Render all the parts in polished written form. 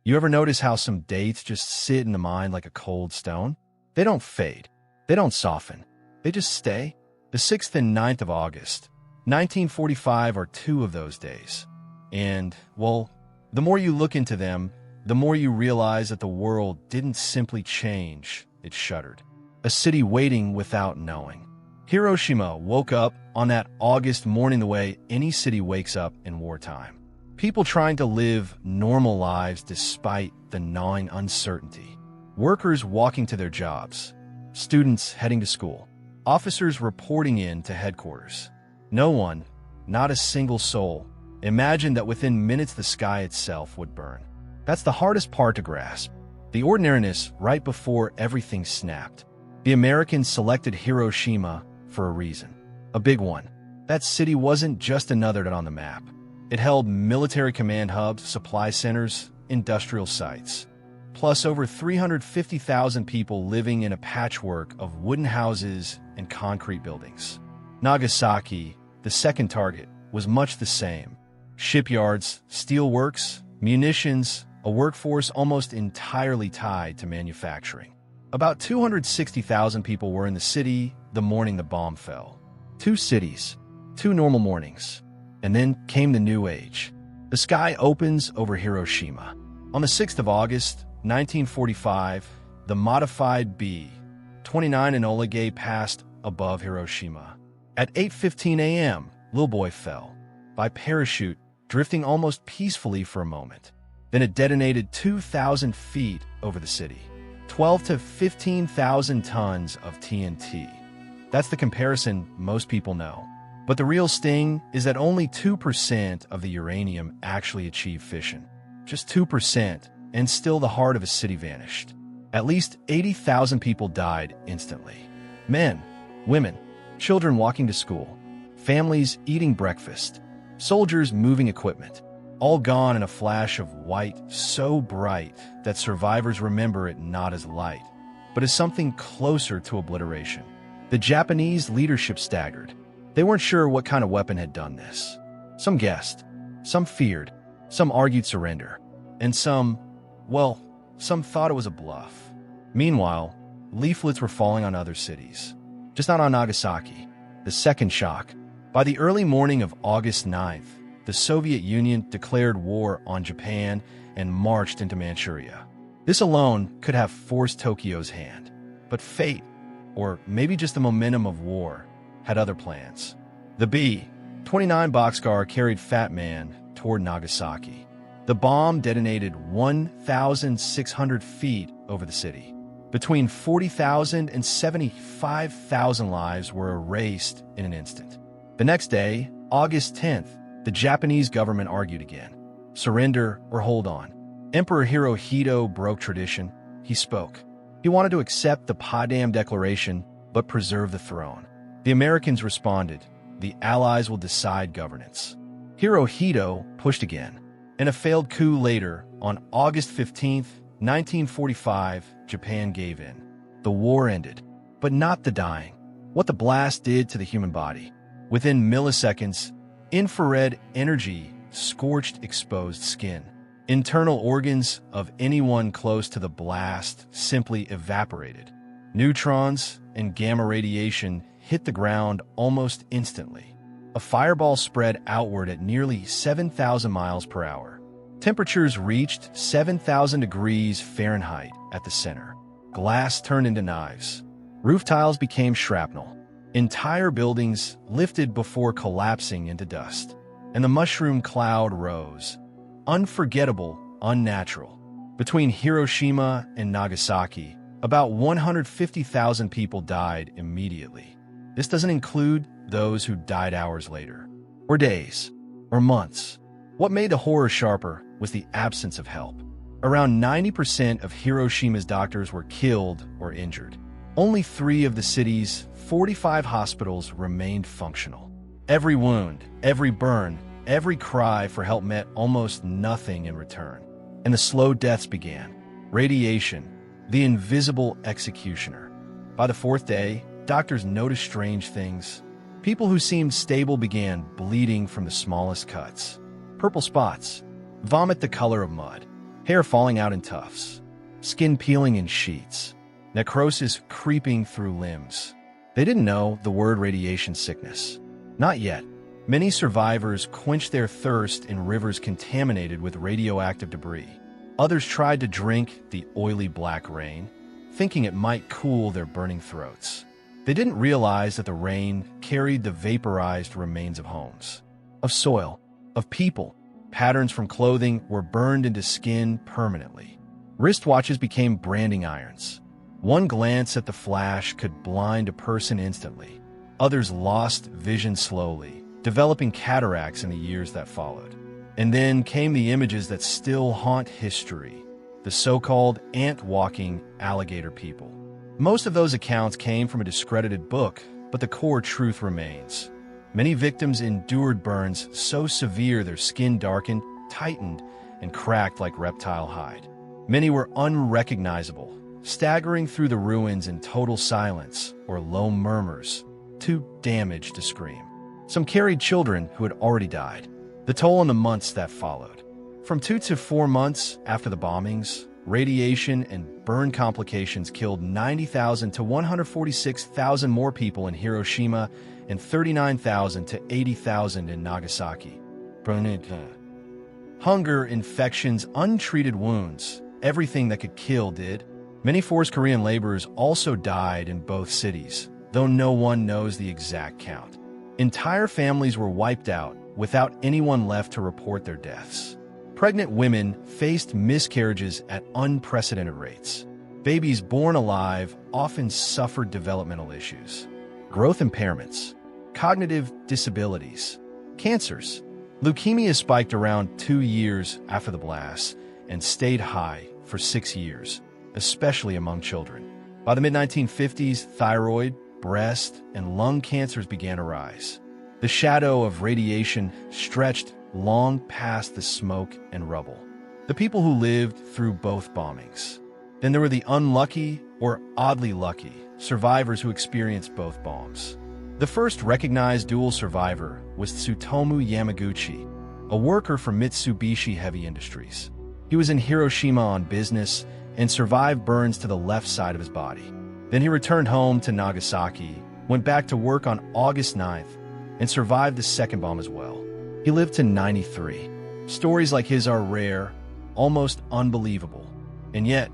You ever notice how some dates just sit in the mind like a cold stone? They don't fade. They don't soften. They just stay. The 6th and 9th of August, 1945 are two of those days. And, well, the more you look into them, the more you realize that the world didn't simply change, it shuddered. A city waiting without knowing. Hiroshima woke up on that August morning the way any city wakes up in wartime. People trying to live normal lives despite the gnawing uncertainty. Workers walking to their jobs. Students heading to school. Officers reporting in to headquarters. No one, not a single soul, imagined that within minutes the sky itself would burn. That's the hardest part to grasp. The ordinariness right before everything snapped. The Americans selected Hiroshima for a reason. A big one. That city wasn't just another dot on the map. It held military command hubs, supply centers, industrial sites, plus over 350,000 people living in a patchwork of wooden houses and concrete buildings. Nagasaki, the second target, was much the same. Shipyards, steelworks, munitions, a workforce almost entirely tied to manufacturing. About 260,000 people were in the city the morning the bomb fell. 2 cities, 2 normal mornings. And then came the new age. The sky opens over Hiroshima. On the 6th of August, 1945, the modified B-29 Enola Gay passed above Hiroshima. At 8:15 a.m., Lil Boy fell, by parachute, drifting almost peacefully for a moment. Then it detonated 2,000 feet over the city. 12 to 15,000 tons of TNT. That's the comparison most people know. But the real sting is that only 2% of the uranium actually achieved fission. Just 2%, and still the heart of a city vanished. At least 80,000 people died instantly. Men, women, children walking to school, families eating breakfast, soldiers moving equipment, all gone in a flash of white so bright that survivors remember it not as light, but as something closer to obliteration. The Japanese leadership staggered. They weren't sure what kind of weapon had done this. Some guessed, some feared, some argued surrender, and some thought it was a bluff. Meanwhile, leaflets were falling on other cities, just not on Nagasaki. The second shock. By the early morning of August 9th, the Soviet Union declared war on Japan and marched into Manchuria. This alone could have forced Tokyo's hand. But fate, or maybe just the momentum of war, had other plans. The B-29 boxcar carried Fat Man toward Nagasaki. The bomb detonated 1,600 feet over the city. Between 40,000 and 75,000 lives were erased in an instant. The next day, August 10th, the Japanese government argued again. Surrender or hold on. Emperor Hirohito broke tradition. He spoke. He wanted to accept the Potsdam Declaration, but preserve the throne. The Americans responded. The Allies will decide governance. Hirohito pushed again. In a failed coup later, on August 15th, 1945, Japan gave in. The war ended, but not the dying. What the blast did to the human body. Within milliseconds, infrared energy scorched exposed skin. Internal organs of anyone close to the blast simply evaporated. Neutrons and gamma radiation hit the ground almost instantly. A fireball spread outward at nearly 7,000 miles per hour. Temperatures reached 7,000 degrees Fahrenheit at the center. Glass turned into knives. Roof tiles became shrapnel. Entire buildings lifted before collapsing into dust. And the mushroom cloud rose. Unforgettable, unnatural. Between Hiroshima and Nagasaki, about 150,000 people died immediately. This doesn't include those who died hours later, or days, or months. What made the horror sharper was the absence of help. Around 90% of Hiroshima's doctors were killed or injured. Only 3 of the city's 45 hospitals remained functional. Every wound, every burn, every cry for help meant almost nothing in return. And the slow deaths began. Radiation, the invisible executioner. By the 4th day, doctors noticed strange things. People who seemed stable began bleeding from the smallest cuts. Purple spots, vomit the color of mud, hair falling out in tufts, skin peeling in sheets, necrosis creeping through limbs. They didn't know the word radiation sickness. Not yet. Many survivors quenched their thirst in rivers contaminated with radioactive debris. Others tried to drink the oily black rain, thinking it might cool their burning throats. They didn't realize that the rain carried the vaporized remains of homes, of soil, of people. Patterns from clothing were burned into skin permanently. Wristwatches became branding irons. One glance at the flash could blind a person instantly. Others lost vision slowly, developing cataracts in the years that followed. And then came the images that still haunt history, the so-called ant-walking alligator people. Most of those accounts came from a discredited book, but the core truth remains. Many victims endured burns so severe their skin darkened, tightened, and cracked like reptile hide. Many were unrecognizable, staggering through the ruins in total silence or low murmurs, too damaged to scream. Some carried children who had already died. The toll in the months that followed. From 2 to 4 months after the bombings, radiation and burn complications killed 90,000 to 146,000 more people in Hiroshima and 39,000 to 80,000 in Nagasaki. Hunger, infections, untreated wounds, everything that could kill did. Many forced Korean laborers also died in both cities, though no one knows the exact count. Entire families were wiped out without anyone left to report their deaths. Pregnant women faced miscarriages at unprecedented rates. Babies born alive often suffered developmental issues, growth impairments, cognitive disabilities, cancers. Leukemia spiked around 2 years after the blast and stayed high for 6 years, especially among children. By the mid-1950s, thyroid, breast, and lung cancers began to rise. The shadow of radiation stretched long past the smoke and rubble. The people who lived through both bombings. Then there were the unlucky or oddly lucky survivors who experienced both bombs. The first recognized dual survivor was Tsutomu Yamaguchi, a worker for Mitsubishi Heavy Industries. He was in Hiroshima on business and survived burns to the left side of his body. Then he returned home to Nagasaki, went back to work on August 9th, and survived the second bomb as well. He lived to 93. Stories like his are rare, almost unbelievable, and yet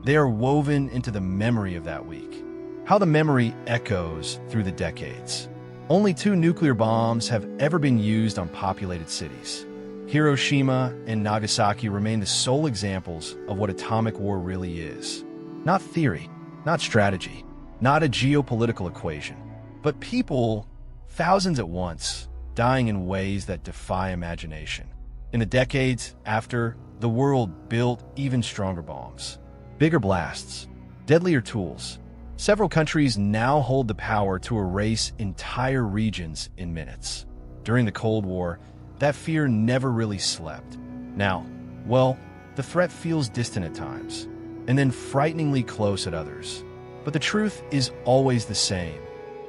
they are woven into the memory of that week. How the memory echoes through the decades. Only 2 nuclear bombs have ever been used on populated cities. Hiroshima and Nagasaki remain the sole examples of what atomic war really is. Not theory, not strategy, not a geopolitical equation, but people, thousands at once, dying in ways that defy imagination. In the decades after, the world built even stronger bombs, bigger blasts, deadlier tools. Several countries now hold the power to erase entire regions in minutes. During the Cold War, that fear never really slept. Now, well, the threat feels distant at times, and then frighteningly close at others. But the truth is always the same.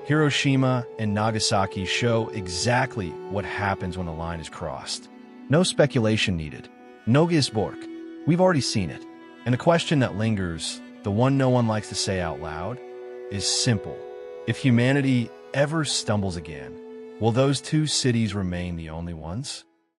Hiroshima and Nagasaki show exactly what happens when the line is crossed. No speculation needed. No Gisborg. We've already seen it. And the question that lingers, the one no one likes to say out loud, is simple. If humanity ever stumbles again, will those 2 cities remain the only ones?